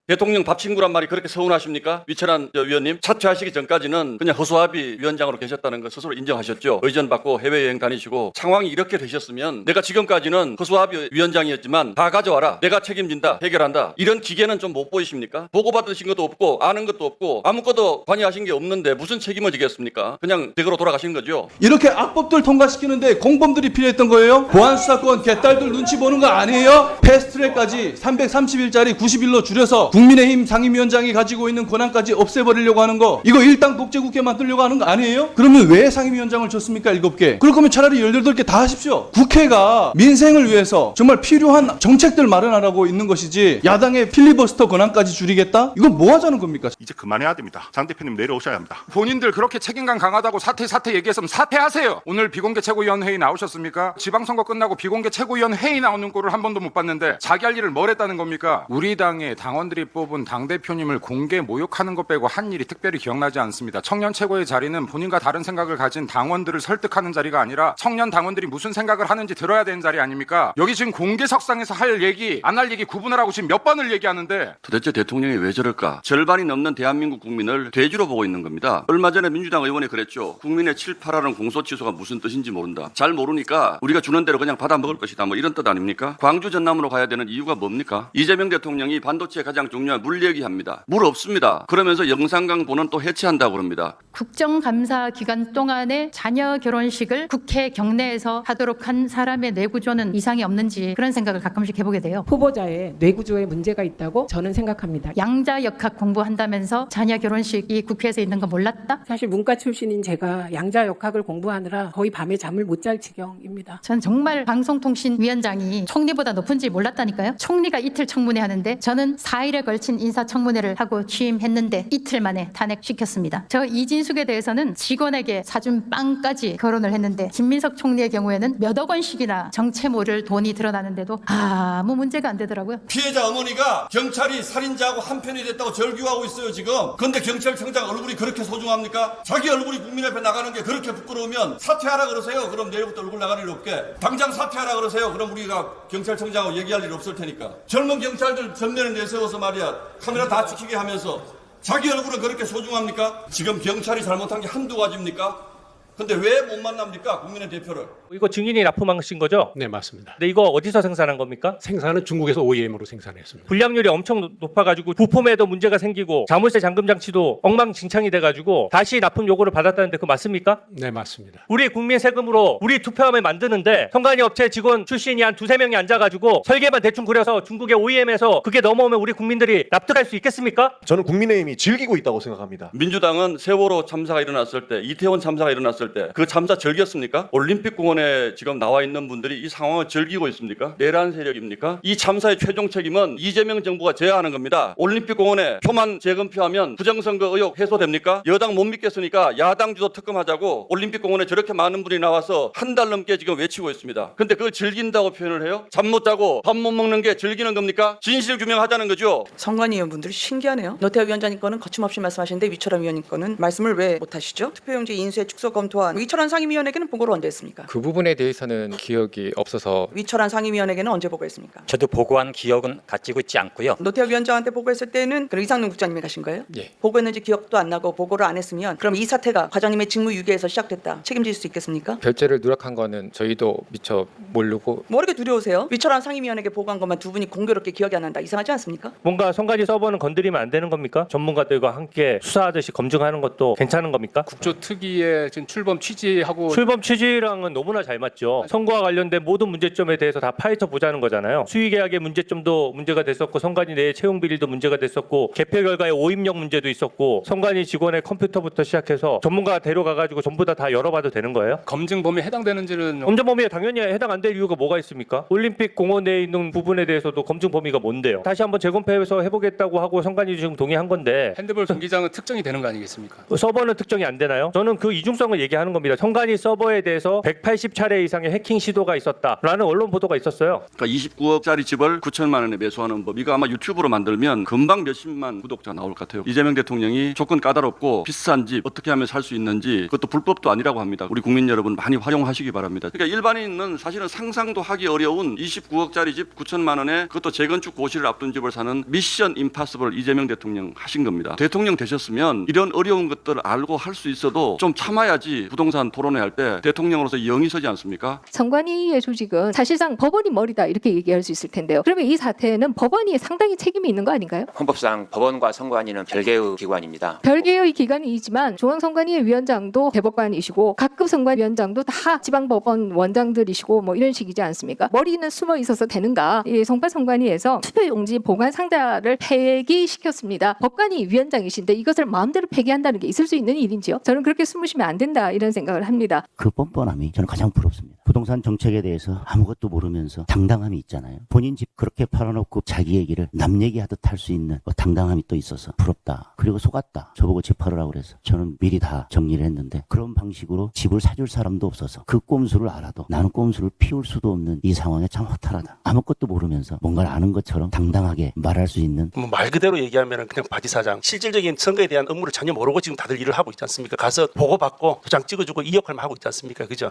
대통령 밥 친구란 말이 그렇게 서운하십니까? 위철한 위원님, 사퇴하시기 전까지는 그냥 허수아비 위원장으로 계셨다는 거 스스로 인정하셨죠. 의전 받고 해외여행 다니시고 상황이 이렇게 되셨으면 내가 지금까지는 허수아비 위원장이었지만 다 가져와라. 내가 책임진다. 해결한다. 이런 기계는 좀 못 보이십니까? 보고받으신 것도 없고 아는 것도 없고 아무것도 관여하신 게 없는데 무슨 책임을 지겠습니까? 그냥 댁으로 돌아가신 거죠. 이렇게 악법들 통과시키는데 공범들이 필요했던 거예요? 보안수사권 개딸들 눈치 보는 거 아니에요? 패스트트랙까지 330일짜리 90일로 줄여서 국민의힘 상임위원장이 가지고 있는 권한까지 없애버리려고 하는 거, 이거 일당 독재국회 만들려고 하는 거 아니에요? 그러면 왜 상임위원장을 줬습니까? 7개. 그럴 거면 차라리 18개 다 하십시오. 국회가 민생을 위해서 정말 필요한 정책들 마련하라고 있는 것이지 야당의 필리버스터 권한까지 줄이겠다? 이건 뭐 하자는 겁니까? 이제 그만해야 됩니다. 장 대표님 내려오셔야 합니다. 본인들 그렇게 책임감 강하다고 사퇴 얘기했으면 사퇴하세요. 오늘 비공개 최고위원 회의 나오셨습니까? 지방선거 끝나고 비공개 최고위원 회의 나오는 꼴을 한 번도 못 봤는데 자기 할 일을 뭘 했다는 겁니까? 우리 당의 당원들이 뽑은 당대표님을 공개 모욕하는 것 빼고 한 일이 특별히 기억나지 않습니다. 청년 최고의 자리는 본인과 다른 생각을 가진 당원들을 설득하는 자리가 아니라 청년 당원들이 무슨 생각을 하는지 들어야 되는 자리 아닙니까? 여기 지금 공개석상에서 할 얘기 안 할 얘기 구분을 하고 지금 몇 번을 얘기하는데 도대체 대통령이 왜 저럴까? 절반이 넘는 대한민국 국민을 돼지로 보고 있는 겁니다. 얼마 전에 민주당 의원이 그랬죠. 국민의 7, 8하는 공소 취소가 무슨 뜻인지 모른다. 잘 모르니까 우리가 주는 대로 그냥 받아 먹을 것이다. 뭐 이런 뜻 아닙니까? 광주 전남으로 가야 되는 이유가 뭡니까? 이재명 대통령이 반도체에 가장 중요한 물 얘기합니다. 물 없습니다. 그러면서 영산강 보는 또 해체한다고 그럽니다. 국정감사 기간 동안에 자녀 결혼식을 국회 경내에서 하도록 한 사람의 뇌구조는 이상이 없는지 그런 생각을 가끔씩 해보게 돼요. 후보자의 뇌구조에 문제가 있다고 저는 생각합니다. 양자 역학 공부한다면서 자녀 결혼식이 국회에서 있는 거 몰랐다? 사실 문과 출신인 제가 양자 역학을 공부하느라 거의 밤에 잠을 못 잘 지경입니다. 전 정말 방송통신위원장이 총리보다 높은지 몰랐다니까요. 총리가 이틀 청문회 하는데 저는 4일에 걸친 인사청문회를 하고 취임했는데 이틀 만에 탄핵시켰습니다. 저 이진숙에 대해서는 직원에게 사준 빵까지 거론을 했는데 김민석 총리의 경우에는 몇억 원씩이나 정체 모를 돈이 드러나는데도 아무 문제가 안 되더라고요. 피해자 어머니가 경찰이 살인자하고 한편이 됐다고 절규하고 있어요 지금. 근데 경찰청장 얼굴이 그렇게 소중합니까? 자기 얼굴이 국민 앞에 나가는 게 그렇게 부끄러우면 사퇴하라 그러세요. 그럼 내일부터 얼굴 나갈 일 없게. 당장 사퇴하라 그러세요. 그럼 우리가 경찰청장하고 얘기할 일 없을 테니까. 젊은 경찰들 전면에 내세워서 말이야 카메라 다 찍히게 하면서 자기 얼굴은 그렇게 소중합니까? 지금 경찰이 잘못한 게 한두 가지입니까? 근데 왜 못 만납니까? 국민의 대표를. 이거 증인이 납품하신 거죠? 네, 맞습니다. 근데 이거 어디서 생산한 겁니까? 생산은 중국에서 OEM으로 생산했습니다. 불량률이 엄청 높아가지고 부품에도 문제가 생기고 자물쇠 잠금 장치도 엉망진창이 돼가지고 다시 납품 요구를 받았다는데 그거 맞습니까? 네, 맞습니다. 우리 국민 세금으로 우리 투표함을 만드는데 선관위 업체 직원 출신이 한 2-3명이 앉아가지고 설계만 대충 그려서 중국의 OEM에서 그게 넘어오면 우리 국민들이 납득할 수 있겠습니까? 저는 국민의힘이 즐기고 있다고 생각합니다. 민주당은 세월호 참사가 일어났을 때, 이태원 참사가 일어났을 때 그 참사 즐겼습니까? 올림픽공원에 지금 나와 있는 분들이 이 상황을 즐기고 있습니까? 내란 세력입니까? 이 참사의 최종 책임은 이재명 정부가 져야 하는 겁니다. 올림픽공원에 표만 재검표하면 부정선거 의혹 해소됩니까? 여당 못 믿겠으니까 야당 주도 특검하자고 올림픽공원에 저렇게 많은 분이 나와서 한 달 넘게 지금 외치고 있습니다. 근데 그걸 즐긴다고 표현을 해요? 잠 못 자고 밥 못 먹는 게 즐기는 겁니까? 진실 규명하자는 거죠. 선관위 의원분들이 신기하네요. 노태우 위원장님 거는 거침없이 말씀하시는데 위철한 위원님 거는 말씀을 왜 못하시죠? 투표용지 인쇄 축소 검토안 위철한 상임위원에게는 보고를 언제 했습니까? 그 부분에 대해서는 기억이 없어서. 위철한 상임위원에게는 언제 보고했습니까? 저도 보고한 기억은 가지고 있지 않고요. 노태우 위원장한테 보고했을 때는 그럼 이상민 국장님이 가신 거예요? 예. 보고했는지 기억도 안 나고 보고를 안 했으면 그럼 이 사태가 과장님의 직무유기에서 시작됐다. 책임질 수 있겠습니까? 별죄를 누락한 거는 저희도 미처 모르고. 뭐 이렇게 두려우세요? 위철한 상임위원에게 보고한 것만 두 분이 공교롭게 기억이 안 난다. 이상하지 않습니까? 뭔가 선관위 서버는 건드리면 안 되는 겁니까? 전문가들과 함께 수사하듯이 검증하는 것도 괜찮은 겁니까? 국조특위의 지금 출범 취지하고 출범 취지랑은 너무나 잘 맞죠. 선거와 관련된 모든 문제점에 대해서 다 파헤쳐 보자는 거잖아요. 수의계약의 문제점도 문제가 됐었고 선관위 내의 채용 비리도 문제가 됐었고 개표 결과의 오입력 문제도 있었고 선관위 직원의 컴퓨터부터 시작해서 전문가 데려가가지고 전부 다 열어봐도 되는 거예요? 검증 범위에 해당되는지는 검증 범위에 당연히 해당 안 될 이유가 뭐가 있습니까? 올림픽 공원 내에 있는 부분에 대해서도 검증 범위가 뭔데요? 다시 한번 재검표해서 해보겠다고 하고 선관위 지금 동의한 건데 핸드볼 경기장은 특정이 되는 거 아니겠습니까? 서버는 특정이 안 되나요? 저는 그 이중성을 얘기하는 겁니다. 선관위 서버에 대해서 30차례 이상의 해킹 시도가 있었다라는 언론 보도가 있었어요. 그러니까 29억짜리 집을 9천만 원에 매수하는 법, 이거 아마 유튜브로 만들면 금방 몇십만 구독자 나올 것 같아요. 이재명 대통령이 조건 까다롭고 비싼 집 어떻게 하면 살 수 있는지, 그것도 불법도 아니라고 합니다. 우리 국민 여러분 많이 활용하시기 바랍니다. 그러니까 일반인은 사실은 상상도 하기 어려운 29억짜리 집 9천만 원에, 그것도 재건축 고시를 앞둔 집을 사는 미션 임파서블 이재명 대통령 하신 겁니다. 대통령 되셨으면 이런 어려운 것들을 알고 할 수 있어도 좀 참아야지 부동산 토론회 할 때 대통령으로서 영이 서지 않습니까? 선관위의 조직은 사실상 법원이 머리다 이렇게 얘기할 수 있을 텐데요. 그러면 이 사태는 법원이 상당히 책임이 있는 거 아닌가요? 헌법상 법원과 선관위는 별개의 기관입니다. 별개의 기관이지만 중앙선관위의 위원장도 대법관이시고 각급 선관위원장도 다 지방법원 원장들이시고 뭐 이런 식이지 않습니까? 머리는 숨어 있어서 되는가? 이 성팔선관위에서 투표용지 보관 상자를 폐기시켰습니다. 법관이 위원장이신데 이것을 마음대로 폐기한다는 게 있을 수 있는 일인지요? 저는 그렇게 숨으시면 안 된다 이런 생각을 합니다. 그 뻔뻔함이 저는 가장 부럽습니다. 부동산 정책에 대해서 아무것도 모르면서 당당함이 있잖아요. 본인 집 그렇게 팔아놓고 자기 얘기를 남 얘기하듯 할 수 있는 당당함이 또 있어서 부럽다. 그리고 속았다. 저보고 집 팔으라고 그래서 저는 미리 다 정리를 했는데, 그런 방식으로 집을 사줄 사람도 없어서 그 꼼수를 알아도 나는 꼼수를 피울 수도 없는 이 상황에 참 허탈하다. 아무것도 모르면서 뭔가를 아는 것처럼 당당하게 말할 수 있는, 말 그대로 얘기하면 그냥 바지사장, 실질적인 선거에 대한 업무를 전혀 모르고 지금 다들 일을 하고 있지 않습니까? 가서 보고받고 도장 찍어주고 이 역할만 하고 있지 않습니까? 그죠?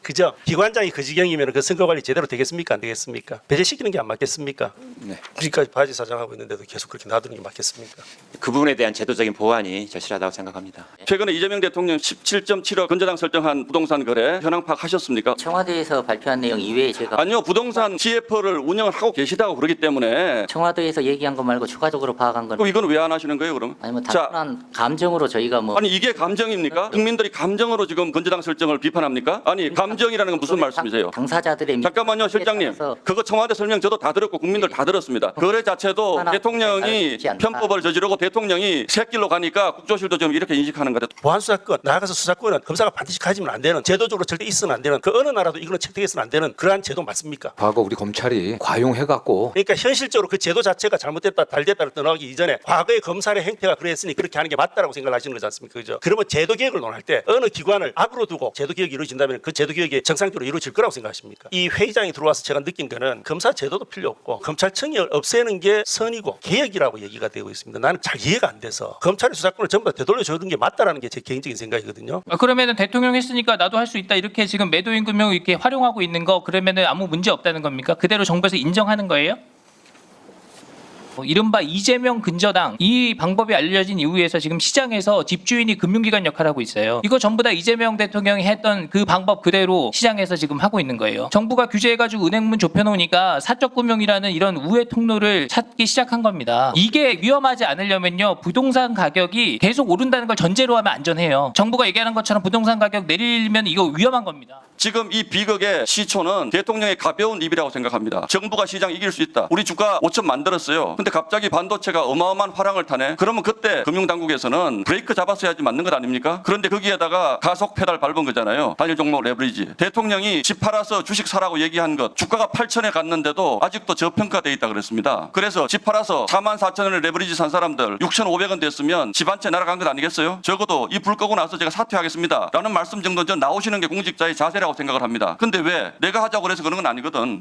그죠? 기관장이 그 지경이면 그 선거관리 제대로 되겠습니까? 안 되겠습니까? 배제시키는 게 안 맞겠습니까? 네. 지금까지 바지사장하고 있는데도 계속 그렇게 놔두는 게 맞겠습니까? 그 부분에 대한 제도적인 보완이 절실하다고 생각합니다. 최근에 이재명 대통령 17.7억 건재당 설정한 부동산 거래 현황 파악하셨습니까? 청와대에서 발표한 내용 이외에 제가 아니요, 부동산 CF를 운영을 하고 계시다고 그러기 때문에. 청와대에서 얘기한 거 말고 추가적으로 파악한 건 그럼 이건 왜 안 하시는 거예요, 그럼? 아니면 자, 단순한 감정으로 저희가 뭐 아니 이게 감정입니까? 국민들이 감정으로 지금 건재당 설정을 비판합니까? 아니 감정이라는 건 무슨 말씀이세요? 당사자들의 잠깐만요, 실장님. 그거 청와대 설명 저도 다 들었고 국민들 다 들었습니다. 거래 자체도 대통령이 편법을 저지르고 대통령이 새길로 가니까 국조실도 좀 이렇게 인식하는 것 같아요. 보안수사권, 나아가서 수사권은 검사가 반드시 가지면 안 되는, 제도적으로 절대 있으면 안 되는, 그 어느 나라도 이거는 채택해서는 안 되는 그러한 제도 맞습니까? 과거 우리 검찰이 과용해갖고 그러니까 현실적으로 그 제도 자체가 잘못됐다 잘됐다를 떠나기 이전에 과거의 검찰의 행태가 그랬으니 그렇게 하는 게 맞다라고 생각하시는 거지 않습니까? 그죠? 그러면 제도 개혁을 논할 때 어느 기관을 앞으로 두고 제도 개혁이 이루어진다면 그 제도 개혁이 정상적으로 이루어질 거라고 생각하십니까? 이 회의장이 들어와서 제가 느낀 거는 검사 제도도 필요 없고 검찰청이 없애는 게 선이고 개혁이라고 얘기가 되고 있습니다. 나는 잘 이해가 안 돼서 검찰의 수사권을 전부 다 되돌려주는 게 맞다라는 게 제 개인적인 생각이거든요. 그러면은 대통령 했으니까 나도 할 수 있다 이렇게 지금 매도임금을 이렇게 활용하고 있는 거, 그러면은 아무 문제 없다는 겁니까? 그대로 정부에서 인정하는 거예요? 이른바 이재명 근저당, 이 방법이 알려진 이후에서 지금 시장에서 집주인이 금융기관 역할을 하고 있어요. 이거 전부 다 이재명 대통령이 했던 그 방법 그대로 시장에서 지금 하고 있는 거예요. 정부가 규제해가지고 은행문 좁혀놓으니까 사적금융이라는 이런 우회 통로를 찾기 시작한 겁니다. 이게 위험하지 않으려면요, 부동산 가격이 계속 오른다는 걸 전제로 하면 안전해요. 정부가 얘기하는 것처럼 부동산 가격 내리면 이거 위험한 겁니다. 지금 이 비극의 시초는 대통령의 가벼운 입이라고 생각합니다. 정부가 시장 이길 수 있다. 우리 주가 5천 만들었어요. 근데 갑자기 반도체가 어마어마한 화랑을 타네. 그러면 그때 금융당국에서는 브레이크 잡았어야지 맞는 것 아닙니까? 그런데 거기에다가 가속 페달 밟은 거잖아요. 단일 종목 레버리지. 대통령이 집 팔아서 주식 사라고 얘기한 것, 주가가 8천에 갔는데도 아직도 저평가돼 있다 그랬습니다. 그래서 집 팔아서 44,000원에 레버리지 산 사람들 6,500원 됐으면 집 한 채 날아간 것 아니겠어요? 적어도 이 불 끄고 나서 제가 사퇴하겠습니다 라는 말씀 정도는 나오시는 게 공직자의 자세라고 생각을 합니다. 근데 왜 내가 하자고 그래서 그런 건 아니거든.